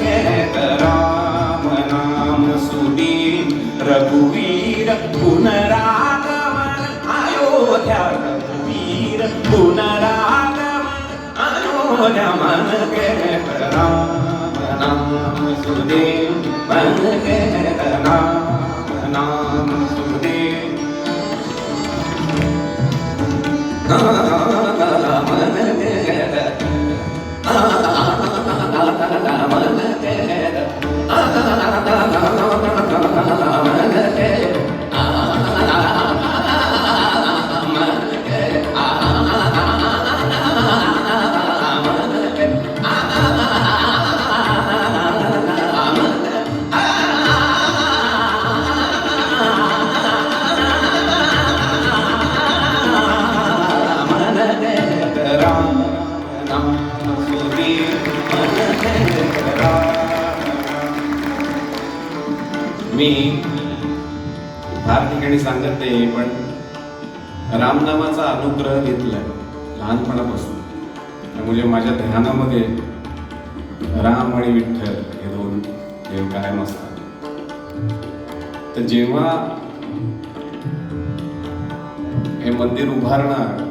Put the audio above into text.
घेत राम नाम सुदीन रघुवीर पुनरागमन अयोध्या रघुवीर पुनरागमन अयोध्या मन घेत राम नाम सुदीन मन घेत राम नाम सुदीन मी फार ठिकाणी सांगत नाही, पण रामनामाचा अनुग्रह घेतलाय लहानपणापासून. त्यामुळे माझ्या ध्यानामध्ये राम आणि विठ्ठल हे दोन देव कायम असतात. तर जेव्हा हे मंदिर उभारणार